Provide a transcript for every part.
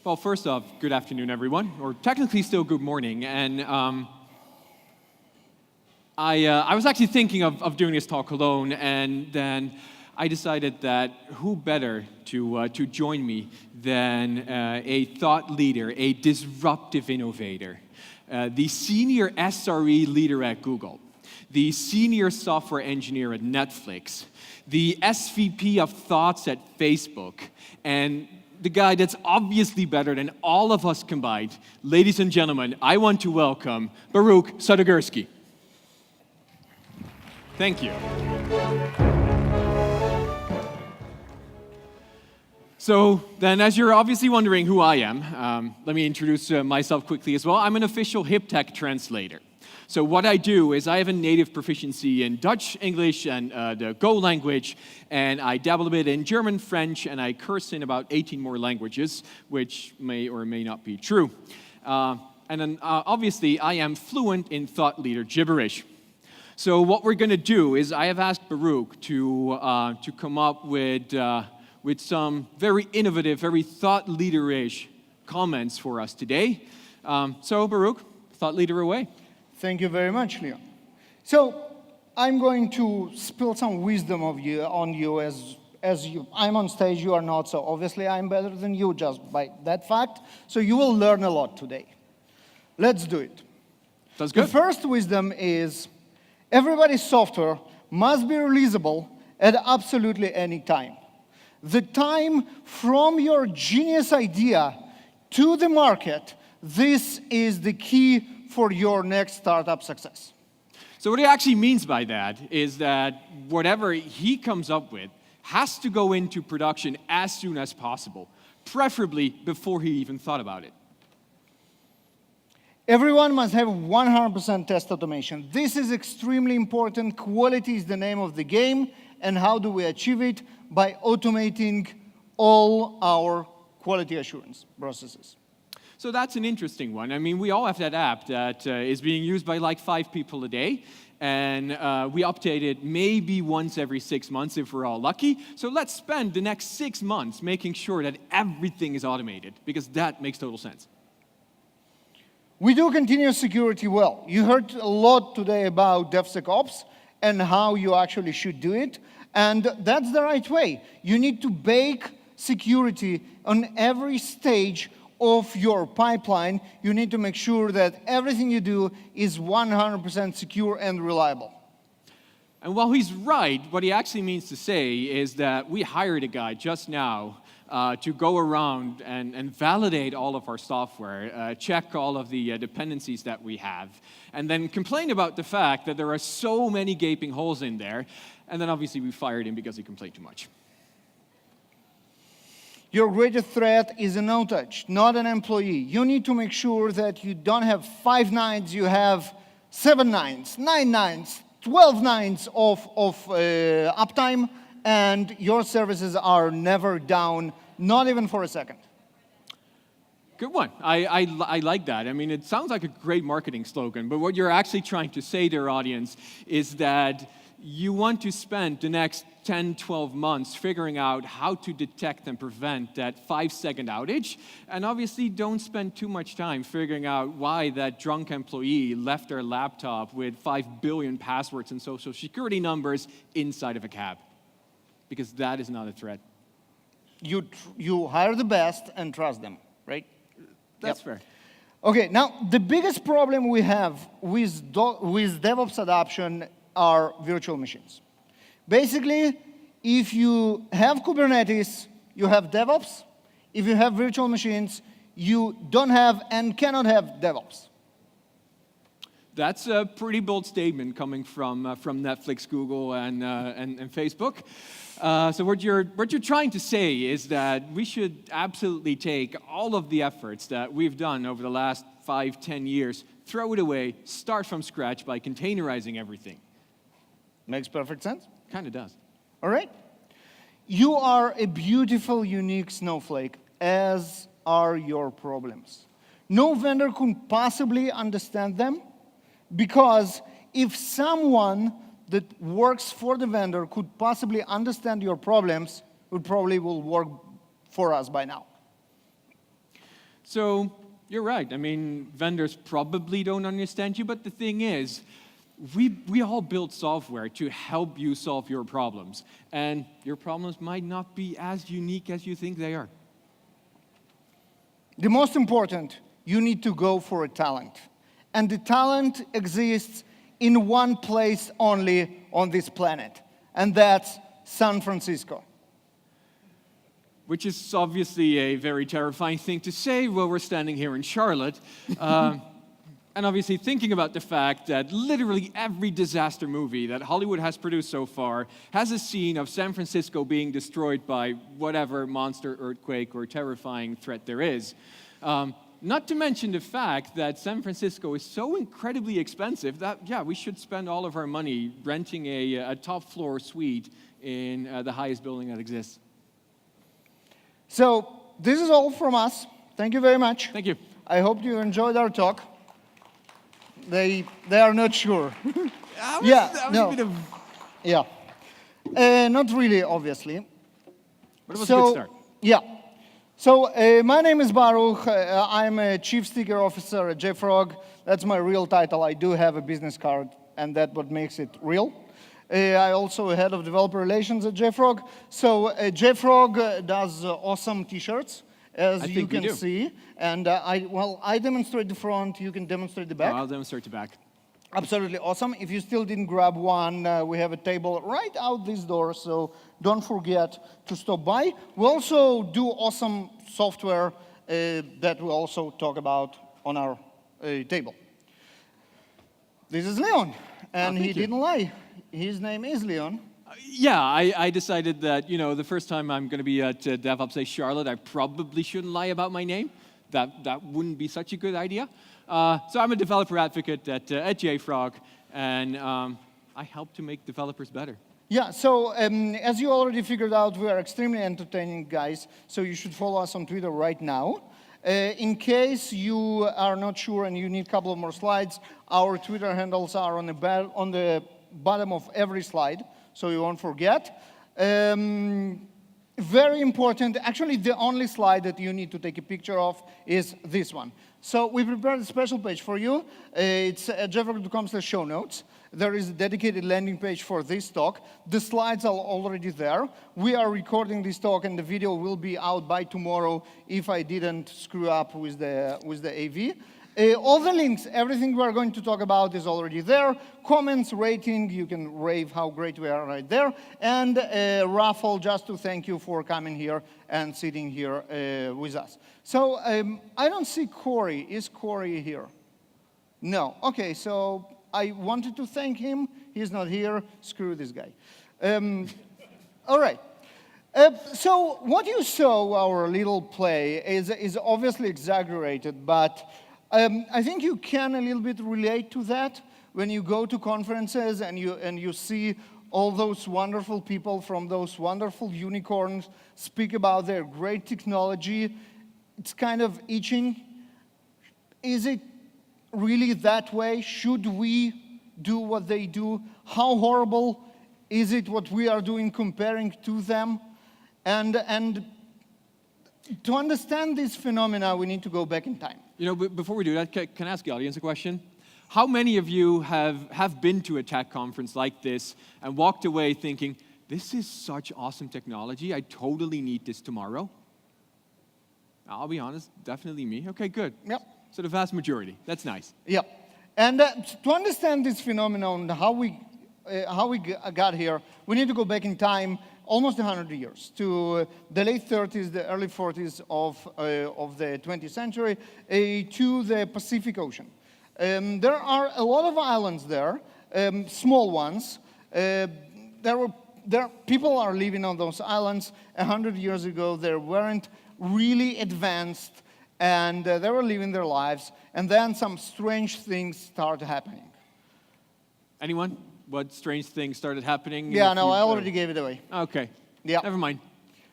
Well, first off, good afternoon, everyone, or technically still good morning. And I was actually thinking of doing this talk alone, and then I decided that who better to join me than a thought leader, a disruptive innovator, the senior SRE leader at Google, the senior software engineer at Netflix, the SVP of thoughts at Facebook, and the guy that's obviously better than all of us combined. Ladies and gentlemen, I want to welcome Baruch Sadogursky. Thank you. So then, as you're obviously wondering who I am, let me introduce myself quickly as well. I'm an official hip tech translator. So what I do is I have a native proficiency in Dutch, English, and the Go language, and I dabble a bit in German, French, and I curse in about 18 more languages, which may or may not be true. And then, obviously, I am fluent in thought leader gibberish. So what we're going to do is I have asked Baruch to come up with some very innovative, very thought leader-ish comments for us today. So Baruch, thought leader away. Thank you very much, Leon. So I'm going to spill some wisdom on you as you. I'm on stage, you are not, so obviously I'm better than you just by that fact. So you will learn a lot today. Let's do it. Sounds good. The first wisdom is everybody's software must be releasable at absolutely any time. The time from your genius idea to the market, this is the key for your next startup success. So what he actually means by that is that whatever he comes up with has to go into production as soon as possible, preferably before he even thought about it. Everyone must have 100% test automation. This is extremely important. Quality is the name of the game. And how do we achieve it? By automating all our quality assurance processes. So that's an interesting one. I mean, we all have that app that is being used by like 5 people a day, and we update it maybe once every 6 months if we're all lucky. So let's spend the next 6 months making sure that everything is automated, because that makes total sense. We do continuous security well. You heard a lot today about DevSecOps and how you actually should do it, and that's the right way. You need to bake security on every stage of your pipeline. You need to make sure that everything you do is 100% secure and reliable. And while he's right, what he actually means to say is that we hired a guy just now to go around and validate all of our software, check all of the dependencies that we have, and then complain about the fact that there are so many gaping holes in there, and then obviously we fired him because he complained too much. Your greatest threat is an outage, not an employee. You need to make sure that you don't have 5 nines, you have 7 nines, 9 nines, 12 nines of uptime, and your services are never down, not even for a second. Good one. I like that. I mean, it sounds like a great marketing slogan, but what you're actually trying to say to your audience is that you want to spend the next 10, 12 months figuring out how to detect and prevent that 5-second outage, and obviously don't spend too much time figuring out why that drunk employee left their laptop with 5 billion passwords and social security numbers inside of a cab, because that is not a threat. You hire the best and trust them, right? That's fair. Okay, now the biggest problem we have with DevOps adoption are virtual machines. Basically, if you have Kubernetes, you have DevOps. If you have virtual machines, you don't have and cannot have DevOps. That's a pretty bold statement coming from Netflix, Google, and Facebook. So what you're trying to say is that we should absolutely take all of the efforts that we've done over the last 5, 10 years, throw it away, start from scratch by containerizing everything. Makes perfect sense. Kind of does. All right. You are a beautiful, unique snowflake, as are your problems. No vendor could possibly understand them, because if someone that works for the vendor could possibly understand your problems, it probably will work for us by now. So you're right. I mean, vendors probably don't understand you, but the thing is, we all build software to help you solve your problems. And your problems might not be as unique as you think they are. The most important, you need to go for a talent. And the talent exists in one place only on this planet, and that's San Francisco. Which is obviously a very terrifying thing to say while we're standing here in Charlotte. And obviously thinking about the fact that literally every disaster movie that Hollywood has produced so far has a scene of San Francisco being destroyed by whatever monster, earthquake, or terrifying threat there is. Not to mention the fact that San Francisco is so incredibly expensive that, yeah, we should spend all of our money renting a top floor suite in the highest building that exists. So this is all from us. Thank you very much. Thank you. I hope you enjoyed our talk. They are not sure. That was a bit of... Yeah. Not really, obviously. But it was a good start. Yeah. So my name is Baruch. I'm a Chief Sticker Officer at JFrog. That's my real title. I do have a business card, and that's what makes it real. I also head of developer relations at JFrog. So JFrog does awesome T-shirts, as you can see. And I demonstrate the front. You can demonstrate the back. I'll demonstrate the back. Absolutely awesome. If you still didn't grab one, we have a table right out this door, so don't forget to stop by. We also do awesome software that we also talk about on our table. This is Leon, and he didn't lie. His name is Leon. Yeah, I decided that, the first time I'm going to be at Devops Day Charlotte, I probably shouldn't lie about my name. That wouldn't be such a good idea. So I'm a developer advocate at JFrog, and I help to make developers better. Yeah, so as you already figured out, we are extremely entertaining guys, so you should follow us on Twitter right now. In case you are not sure and you need a couple of more slides, our Twitter handles are on the bottom of every slide, so you won't forget. Very important, actually the only slide that you need to take a picture of is this one. So we prepared a special page for you. It's at jeffrog.com/show notes. There is a dedicated landing page for this talk. The slides are already there. We are recording this talk, and the video will be out by tomorrow if I didn't screw up with the AV. All the links, everything we are going to talk about is already there. Comments, rating, you can rave how great we are right there. And a raffle just to thank you for coming here and sitting here with us. So I don't see Corey. Is Corey here? No. OK, so I wanted to thank him. He's not here. Screw this guy. All right. So what you saw, our little play, is obviously exaggerated, but I think you can a little bit relate to that when you go to conferences and you see all those wonderful people from those wonderful unicorns speak about their great technology. It's kind of itching. Is it really that way? Should we do what they do? How horrible is it what we are doing comparing to them? And to understand this phenomena, we need to go back in time. Before we do that, can I ask the audience a question? How many of you have been to a tech conference like this and walked away thinking, this is such awesome technology, I totally need this tomorrow? I'll be honest, definitely me. Okay, good. Yep. So the vast majority. That's nice. Yeah. And to understand this phenomenon, how we got here, we need to go back in time almost 100 years to the late 30s, the early 40s of the 20th century, to the Pacific Ocean. There are a lot of islands there, small ones. People are living on those islands. 100 years ago, they weren't really advanced, and they were living their lives, and then some strange things started happening. Anyone? What strange things started happening? Yeah, no, I already gave it away. Okay. Yeah. Never mind.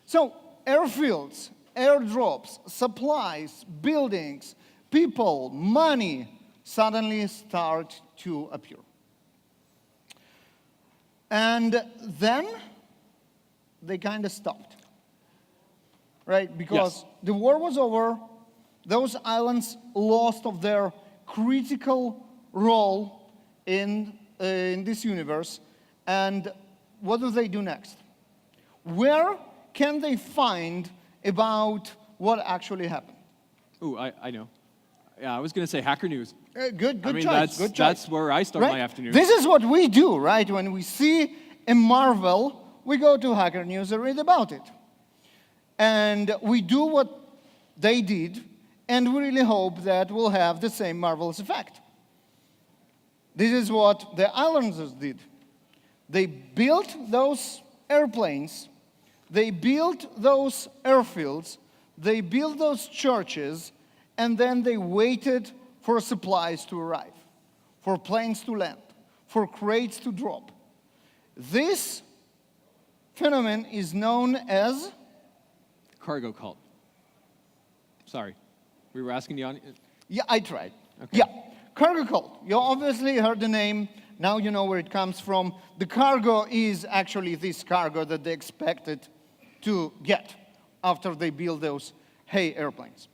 So, airfields, airdrops, supplies, buildings, people, money suddenly start to appear. And then they kind of stopped. Right? Because the war was over, those islands lost of their critical role in this universe, and what do they do next? Where can they find about what actually happened? Ooh, I know. Yeah, I was going to say Hacker News. Good I mean, choice. that's where I start my afternoon. This is what we do, right? When we see a marvel, we go to Hacker News and read about it. And we do what they did, and we really hope that we'll have the same marvelous effect. This is what the islanders did. They built those airplanes, they built those airfields, they built those churches, and then they waited for supplies to arrive, for planes to land, for crates to drop. This phenomenon is known as Cargo cult. Sorry. We were asking the audience. Yeah, I tried. Okay. Yeah, cargo cult. You obviously heard the name. Now you know where it comes from. The cargo is actually this cargo that they expected to get after they build those hay airplanes.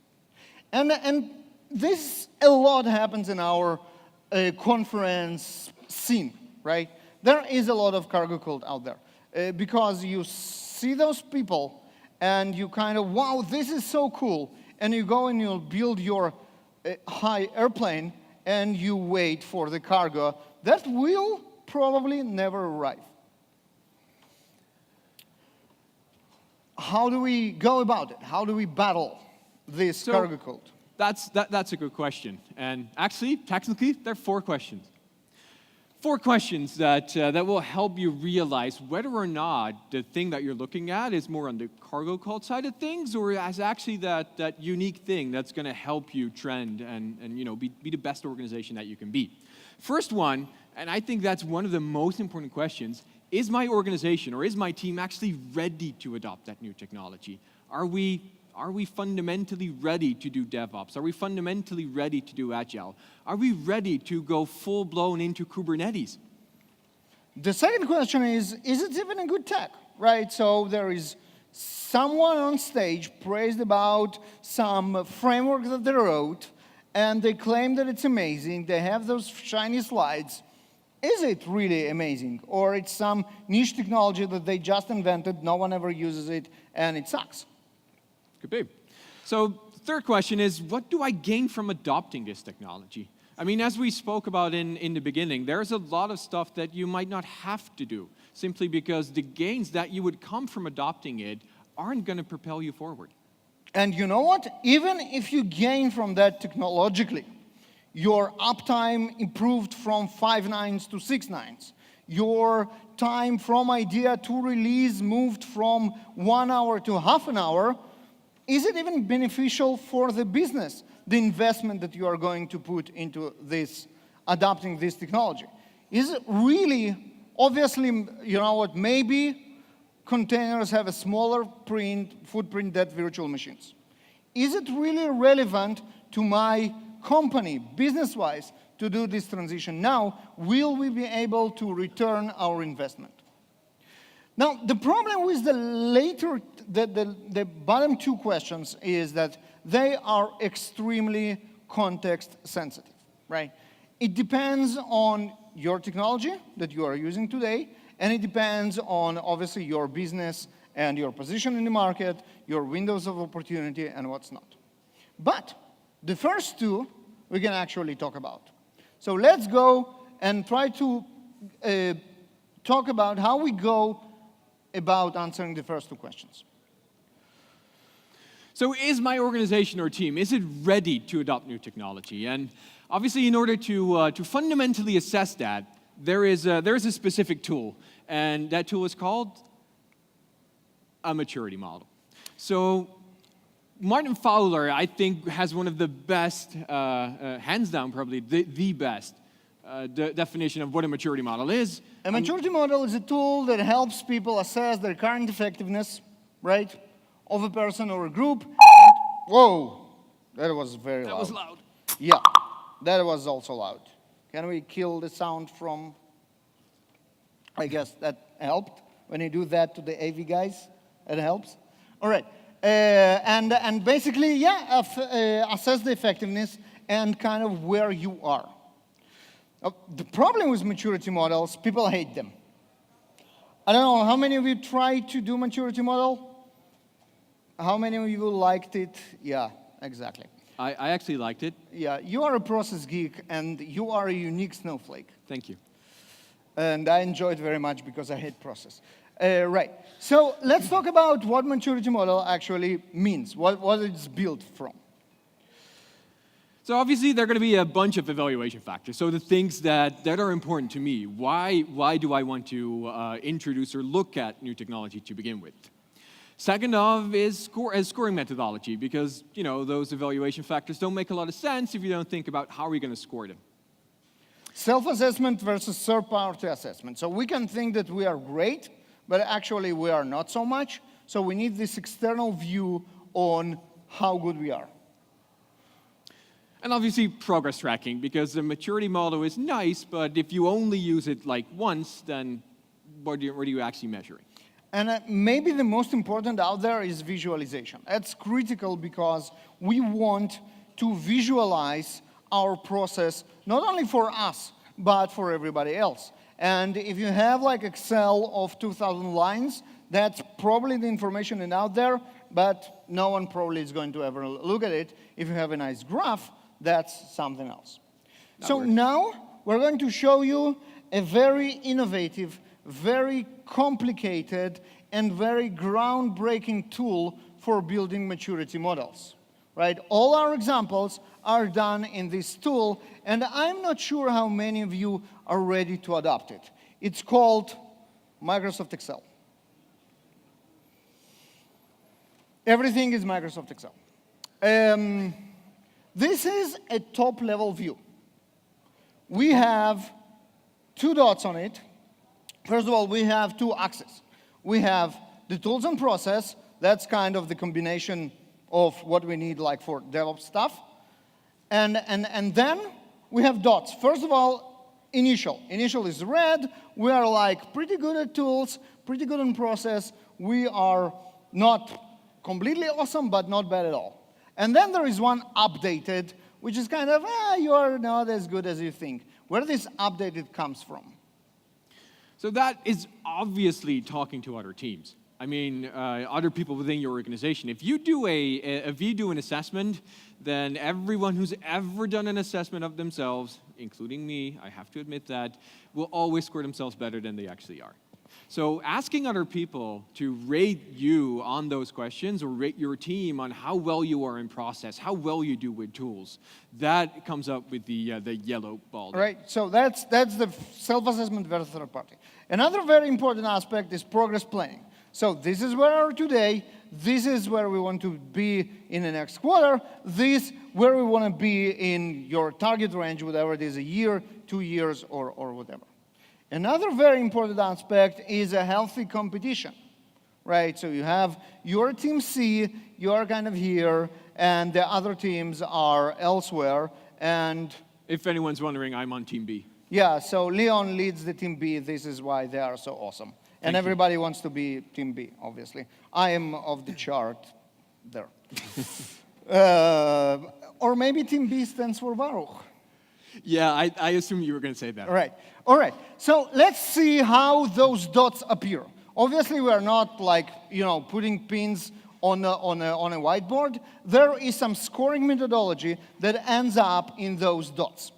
And this a lot happens in our conference scene, right? There is a lot of cargo cult out there because you see those people and you kind of, wow, this is so cool. And you go and you'll build your high airplane and you wait for the cargo that will probably never arrive. How do we go about it? How do we battle this cargo cult? That's a good question. And actually, technically, there are 4 questions. 4 questions that will help you realize whether or not the thing that you're looking at is more on the cargo cult side of things, or as actually that unique thing that's going to help you trend and be the best organization that you can be. First one, and I think that's one of the most important questions, is my organization or is my team actually ready to adopt that new technology? Are we fundamentally ready to do DevOps? Are we fundamentally ready to do Agile? Are we ready to go full-blown into Kubernetes? The second question is it even a good tech, right? So there is someone on stage praised about some framework that they wrote, and they claim that it's amazing. They have those shiny slides. Is it really amazing? Or it's some niche technology that they just invented, no one ever uses it, and it sucks? Could be. So the third question is, what do I gain from adopting this technology? I mean, as we spoke about in the beginning, there's a lot of stuff that you might not have to do, simply because the gains that you would come from adopting it aren't going to propel you forward. And you know what? Even if you gain from that technologically, your uptime improved from 5 nines to 6 nines. Your time from idea to release moved from 1 hour to half an hour. Is it even beneficial for the business, the investment that you are going to put into this, adopting this technology? Is it really, obviously, you know what, maybe containers have a smaller footprint than virtual machines. Is it really relevant to my company, business-wise, to do this transition now? Will we be able to return our investment? Now, the problem with the bottom 2 questions is that they are extremely context sensitive, right? It depends on your technology that you are using today, and it depends on, obviously, your business and your position in the market, your windows of opportunity, and what's not. But the first 2 we can actually talk about. So let's go and try to talk about how we go about answering the first 2 questions. So is my organization or team, is it ready to adopt new technology? And obviously, in order to fundamentally assess that, there is a specific tool, and that tool is called a maturity model. So Martin Fowler, I think, has one of the best, hands down probably, the best the definition of what a maturity model is. A maturity model is a tool that helps people assess their current effectiveness, right, of a person or a group. Whoa, that was very loud. That was loud. Yeah, that was also loud. Can we kill the sound from, I guess that helped. When you do that to the AV guys, it helps. All right. And basically, yeah, assess the effectiveness and kind of where you are. The problem with maturity models, people hate them. I don't know, how many of you tried to do maturity model? How many of you liked it? Yeah, exactly. I actually liked it. Yeah, you are a process geek, and you are a unique snowflake. Thank you. And I enjoyed very much because I hate process. Right, so let's talk about what maturity model actually means, what it's built from. So obviously, there are going to be a bunch of evaluation factors. So the things that are important to me. Why do I want to introduce or look at new technology to begin with? Second of is scoring methodology, because those evaluation factors don't make a lot of sense if you don't think about how are you going to score them. Self-assessment versus third-party assessment. So we can think that we are great, but actually we are not so much. So we need this external view on how good we are. And obviously progress tracking, because the maturity model is nice, but if you only use it like once, then what are you actually measuring? And maybe the most important out there is visualization. That's critical because we want to visualize our process, not only for us, but for everybody else. And if you have like Excel of 2,000 lines, that's probably the information out there, but no one probably is going to ever look at it. If you have a nice graph, that's something else. So now we're going to show you a very innovative, very complicated, and very groundbreaking tool for building maturity models. Right? All our examples are done in this tool, and I'm not sure how many of you are ready to adopt it. It's called Microsoft Excel. Everything is Microsoft Excel. This is a top-level view. We have two dots on it. First of all, we have two axes. We have the tools and process. That's kind of the combination of what we need like for Devops stuff. And then we have dots. First of all, initial. Initial is red. We are like pretty good at tools, pretty good on process. We are not completely awesome, but not bad at all. And then there is one updated, which is kind of, you are not as good as you think. Where this updated comes from? So that is obviously talking to other teams. I mean, other people within your organization. If you do an assessment, then everyone who's ever done an assessment of themselves, including me, I have to admit that, will always score themselves better than they actually are. So asking other people to rate you on those questions or rate your team on how well you are in process, how well you do with tools, that comes up with the yellow ball. Right, so that's the self-assessment versus third party. Another very important aspect is progress planning. So this is where we are today, this is where we want to be in the next quarter, this where we want to be in your target range, whatever it is, a year, 2 years, or whatever. Another very important aspect is a healthy competition, right? So you have your team C, you're kind of here, and the other teams are elsewhere, and... If anyone's wondering, I'm on Team B. Yeah, so Leon leads the Team B, this is why they are so awesome. And everybody wants to be Team B, obviously. I am of the chart there. Or maybe Team B stands for Baruch. Yeah, I assume you were going to say that. Right. All right. So let's see how those dots appear. Obviously, we are not like, putting pins on a whiteboard. There is some scoring methodology that ends up in those dots.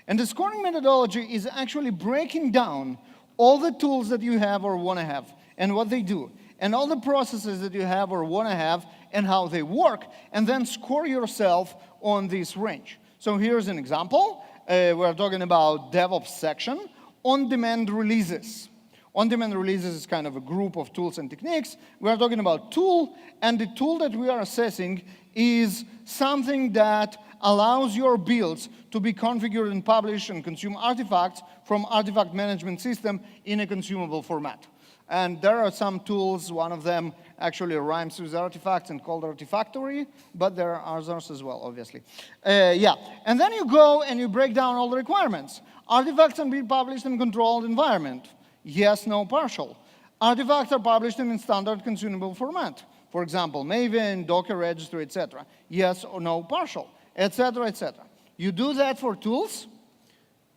And the scoring methodology is actually breaking down all the tools that you have or want to have and what they do, and all the processes that you have or want to have and how they work, and then score yourself on this range. So here's an example. We're talking about Devops section, on-demand releases. On-demand releases is kind of a group of tools and techniques. We're talking about tool, and the tool that we are assessing is something that allows your builds to be configured and published and consume artifacts from artifact management system in a consumable format. And there are some tools, one of them actually rhymes with artifacts and called Artifactory, but there are others as well, obviously. Yeah, and then you go and you break down all the requirements. Artifacts can be published in controlled environment. Yes, no, partial. Artifacts are published in standard consumable format. For example, Maven, Docker registry, etc. Yes or no partial, etc., etc. You do that for tools.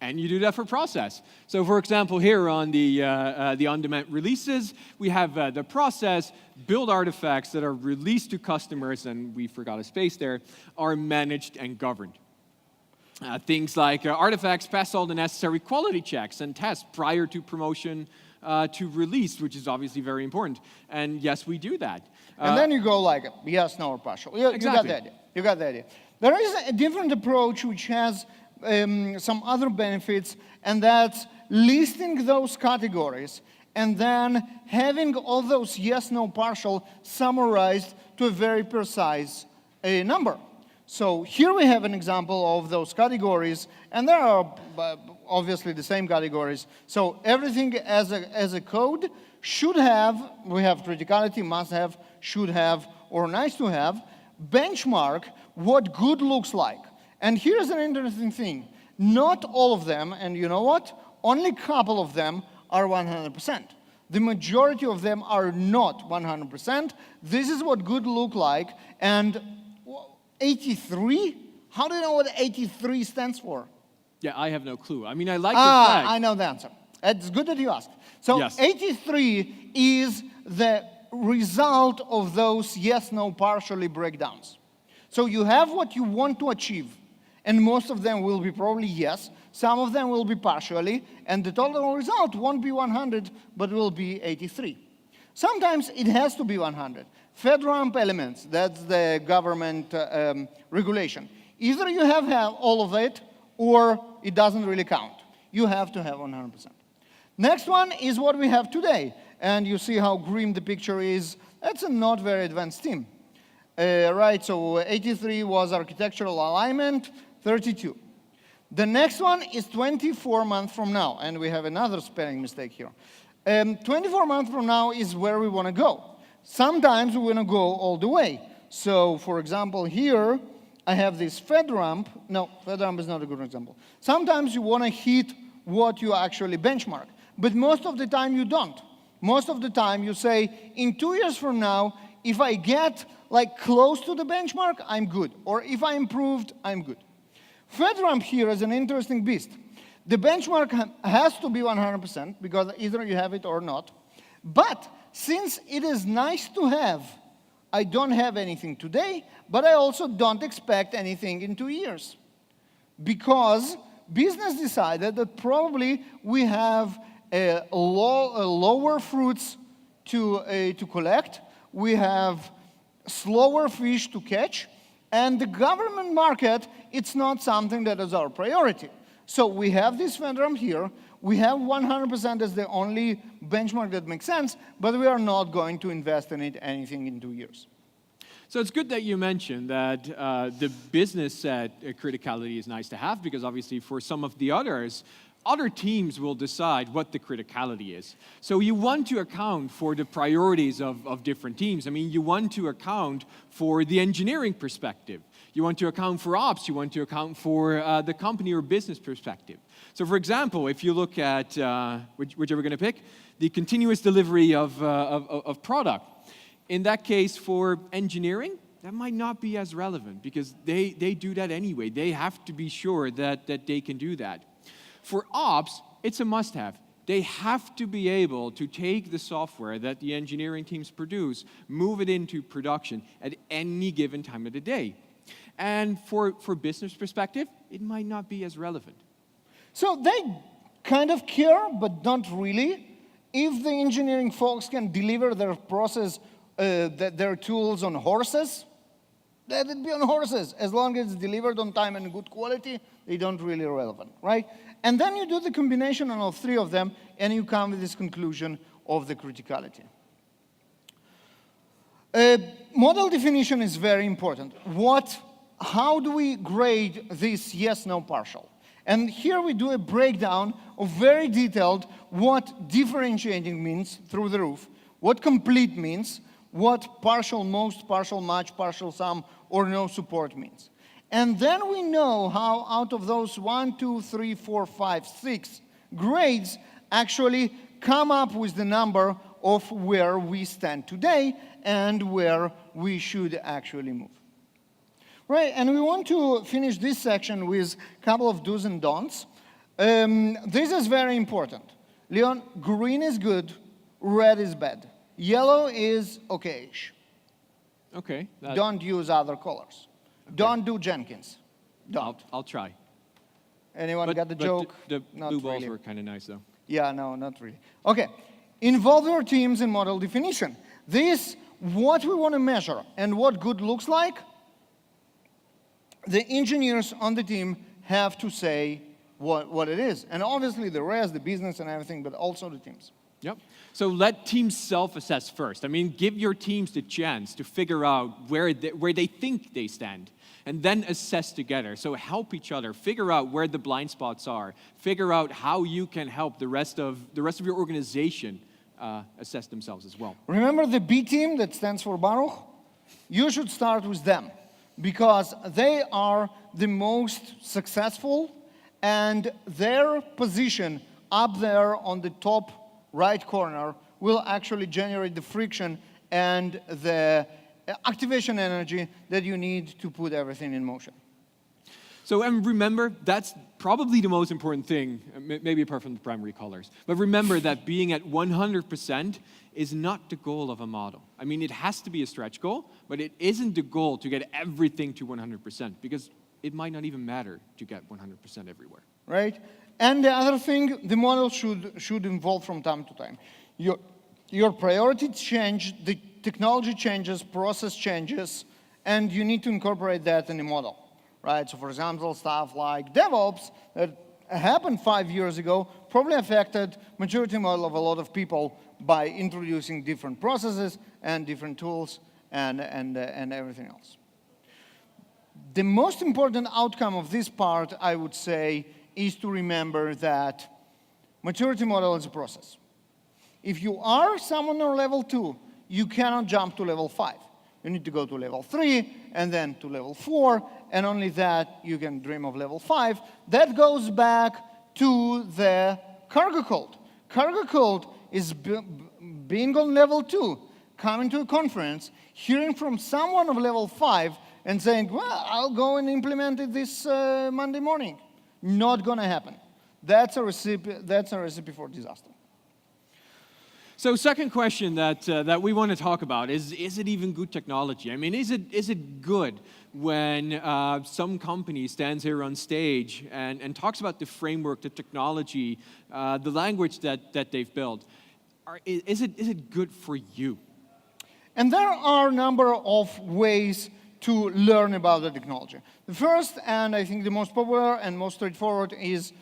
And you do that for process. So for example, here on the on-demand releases, we have the process, build artifacts that are released to customers, and we forgot a space there, are managed and governed. Things like artifacts pass all the necessary quality checks and tests prior to promotion to release, which is obviously very important. And yes, we do that. And then you go like, yes, no, or partial. You got the idea. You got the idea. There is a different approach which has some other benefits, and that's listing those categories and then having all those yes, no, partial summarized to a very precise number. So here we have an example of those categories, and there are obviously the same categories. So everything as a code should have, we have criticality, must have, should have, or nice to have, benchmark what good looks like. And here's an interesting thing. Not all of them, and you know what? Only a couple of them are 100%. The majority of them are not 100%. This is what good look like. And 83? How do you know what 83 stands for? Yeah, I have no clue. I mean, I like the fact. I know the answer. It's good that you asked. So yes. 83 is the result of those yes, no, partially breakdowns. So you have what you want to achieve, and most of them will be probably yes, some of them will be partially, and the total result won't be 100, but will be 83. Sometimes it has to be 100. FedRAMP elements, that's the government regulation. Either you have all of it, or it doesn't really count. You have to have 100%. Next one is what we have today, and you see how grim the picture is. That's a not very advanced team. Right, so 83 was architectural alignment, 32. The next one is 24 months from now, and we have another spelling mistake here. 24 months from now is where we want to go. Sometimes we want to go all the way. So, for example, here I have this FedRAMP. No, FedRAMP is not a good example. Sometimes you want to hit what you actually benchmark, but most of the time you don't. Most of the time you say, in 2 years from now, if I get like close to the benchmark, I'm good. Or if I improved, I'm good. FedRAMP here is an interesting beast. The benchmark has to be 100% because either you have it or not. But since it is nice to have, I don't have anything today, but I also don't expect anything in 2 years. Because business decided that probably we have lower fruits to collect, we have slower fish to catch, and the government market, it's not something that is our priority. So we have this FedRAMP here, we have 100% as the only benchmark that makes sense, but we are not going to invest in it anything in 2 years. So it's good that you mentioned that the business criticality is nice to have, because obviously for some of the others, other teams will decide what the criticality is. So you want to account for the priorities of different teams. I mean, you want to account for the engineering perspective. You want to account for ops. You want to account for the company or business perspective. So for example, if you look at, whichever we're going to pick, the continuous delivery of product. In that case, for engineering, that might not be as relevant because they do that anyway. They have to be sure that they can do that. For ops, it's a must-have. They have to be able to take the software that the engineering teams produce, move it into production at any given time of the day. And for business perspective, it might not be as relevant. So they kind of care, but don't really. If the engineering folks can deliver their process, their tools on horses, let it be on horses. As long as it's delivered on time and good quality, they don't really relevant, right? And then you do the combination of three of them, and you come with this conclusion of the criticality. Model definition is very important. How do we grade this yes, no, partial? And here we do a breakdown of very detailed what differentiating means through the roof, what complete means, what partial most, partial much, partial some, or no support means. And then we know how out of those 1, 2, 3, 4, 5, 6 grades actually come up with the number of where we stand today and where we should actually move. Right, and we want to finish this section with a couple of do's and don'ts. This is very important. Leon, green is good, red is bad. Yellow is okay-ish. Okay. Don't use other colors. Okay. Don't do Jenkins. Don't. I'll try. Anyone got the joke? The blue balls were kind of nice, though. Yeah, no, not really. Okay, involve your teams in model definition. This, what we want to measure and what good looks like, the engineers on the team have to say what it is. And obviously the rest, the business and everything, but also the teams. Yep. So let teams self-assess first. I mean, give your teams the chance to figure out where they think they stand, and then assess together. So help each other, figure out where the blind spots are, figure out how you can help the rest of your organization assess themselves as well. Remember the B team that stands for Baruch? You should start with them, because they are the most successful, and their position up there on the top right corner will actually generate the friction and the activation energy that you need to put everything in motion. So, and remember, that's probably the most important thing, maybe apart from the primary colors. But remember that being at 100% is not the goal of a model. I mean, it has to be a stretch goal, but it isn't the goal to get everything to 100%, because it might not even matter to get 100% everywhere. Right? And the other thing, the model should evolve from time to time. Your priorities change, the technology changes, process changes, and you need to incorporate that in the model. Right? So for example, stuff like Devops that happened 5 years ago probably affected maturity model of a lot of people by introducing different processes and different tools and everything else. The most important outcome of this part, I would say, is to remember that maturity model is a process. If you are someone on level 2, you cannot jump to level 5. You need to go to level 3, and then to level 4, and only that you can dream of level 5. That goes back to the cargo code. Cargo code is being on level 2, coming to a conference, hearing from someone of level 5, and saying, well, I'll go and implement it this Monday morning. Not going to happen. That's a recipe for disaster. So second question that we want to talk about is it even good technology? I mean, is it good when some company stands here on stage and talks about the framework, the technology, the language that they've built? Is it good for you? And there are a number of ways to learn about the technology. The first, and I think the most popular and most straightforward, is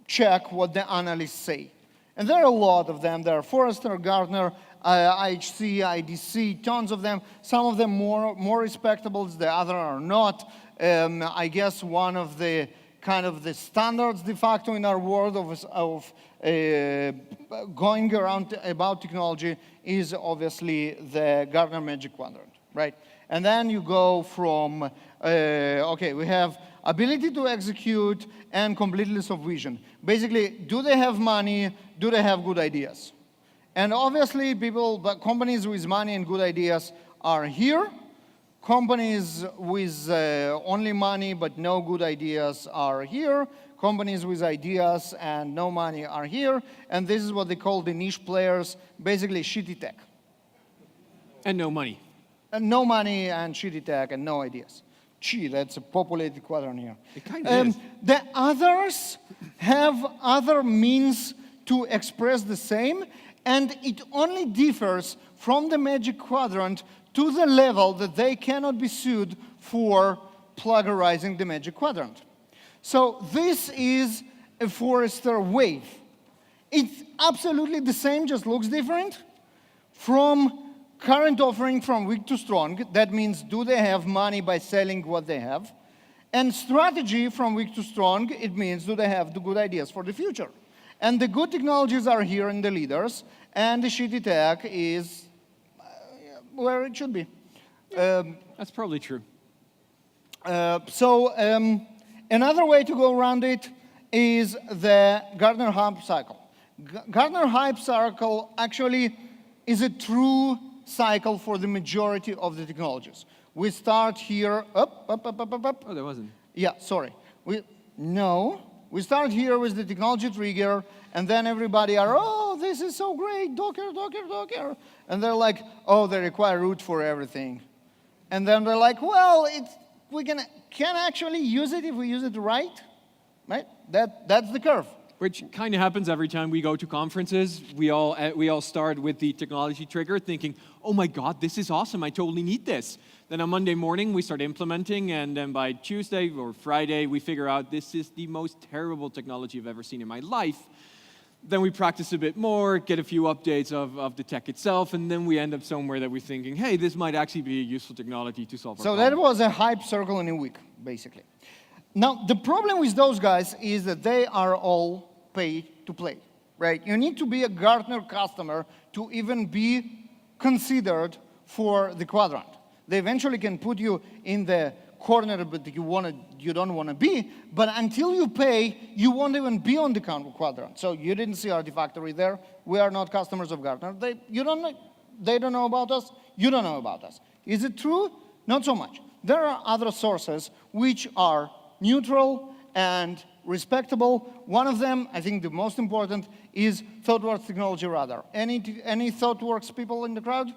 check what the analysts say. And there are a lot of them. There are Forrester, Gartner, IHC, IDC, tons of them. Some of them more respectable, the other are not. I guess one of the kind of the standards de facto in our world of going around about technology is obviously the Gartner Magic Quadrant, right? And then you go from, okay, we have ability to execute and completeness of vision. Basically, do they have money? Do they have good ideas? And obviously, companies with money and good ideas are here. Companies with only money but no good ideas are here. Companies with ideas and no money are here. And this is what they call the niche players, basically shitty tech. And no money. And no money and shitty tech and no ideas. Gee, that's a populated quadrant here. It kind of is. The others have other means to express the same, and it only differs from the Magic Quadrant to the level that they cannot be sued for plagiarizing the Magic Quadrant. So this is a Forrester wave. It's absolutely the same, just looks different. From current offering from weak to strong, that means do they have money by selling what they have? And strategy from weak to strong, it means do they have the good ideas for the future? And the good technologies are here in the leaders, and the shitty tech is where it should be. That's probably true. Another way to go around it is the Gartner Hype Cycle. Gartner Hype Cycle actually is a true cycle for the majority of the technologies. We start here, up. Oh, there wasn't. Yeah, sorry. We start here with the technology trigger, and then everybody are, oh, this is so great, Docker, Docker, Docker. And they're like, oh, they require root for everything. And then they're like, well, we can actually use it if we use it right? That's the curve. Which kind of happens every time we go to conferences. We all start with the technology trigger thinking, oh my God, this is awesome, I totally need this. Then on Monday morning, we start implementing, and then by Tuesday or Friday, we figure out this is the most terrible technology I've ever seen in my life. Then we practice a bit more, get a few updates of the tech itself, and then we end up somewhere that we're thinking, hey, this might actually be a useful technology to solve our problem. So that was a hype circle in a week, basically. Now, the problem with those guys is that they are all pay to play, right? You need to be a Gartner customer to even be considered for the quadrant. They eventually can put you in the corner that you don't want to be, but until you pay, you won't even be on the quadrant. So you didn't see Artifactory there. We are not customers of Gartner. They don't know about us. You don't know about us. Is it true? Not so much. There are other sources which are neutral and respectable. One of them, I think the most important, is ThoughtWorks Technology Radar. Any ThoughtWorks people in the crowd?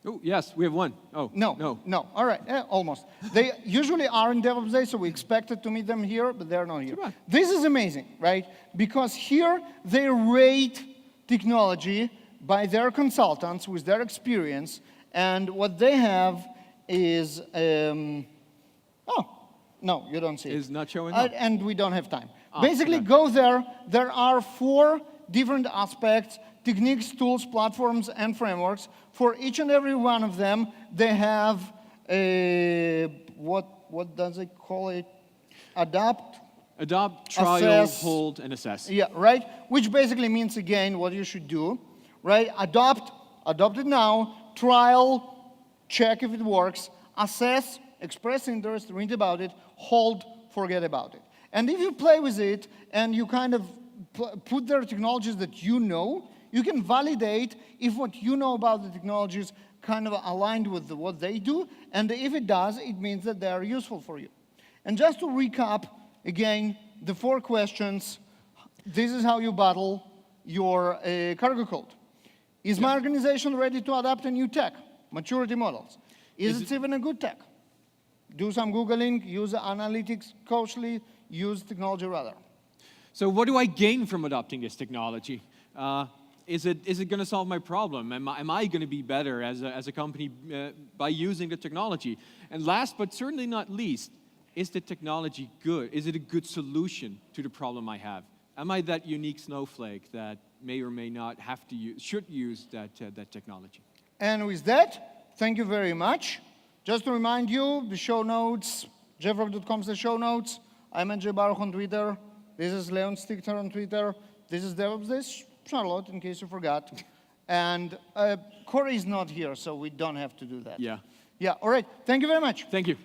Oh, yes, we have one. Oh, No. All right, almost. They usually are in Devops Day, so we expected to meet them here, but they're not here. Too bad. This is amazing, right? Because here they rate technology by their consultants with their experience, and what they have is, no, you don't see it. Is not showing up. And we don't have time. Ah, Basically, okay. go there. There are 4 different aspects: techniques, tools, platforms, and frameworks. For each and every one of them, they have what does it call it? Adopt, trial, assess. hold, and assess. Yeah, right? Which basically means, again, what you should do, right? Adopt it now. Trial, check if it works. Assess, express interest, read about it. Hold, forget about it. And if you play with it and you kind of put their technologies that you know, you can validate if what you know about the technologies kind of aligned with what they do, and if it does, it means that they are useful for you. And just to recap, again, the 4 questions, this is how you battle your cargo code. Is my organization ready to adapt a new tech? Maturity models. Is it even a good tech? Do some Googling, use analytics cautiously, use technology radar. So what do I gain from adopting this technology? Is it going to solve my problem? Am I going to be better as a company by using the technology? And last but certainly not least, is the technology good? Is it a good solution to the problem I have? Am I that unique snowflake that may or may not have to should use that technology? And with that, thank you very much. Just to remind you, the show notes, jeffrock.com/show notes. I'm at Baruch on Twitter. This is Leon Stigter on Twitter. This is Devops This, Charlotte, in case you forgot. And Corey is not here, so we don't have to do that. Yeah. Yeah, all right. Thank you very much. Thank you.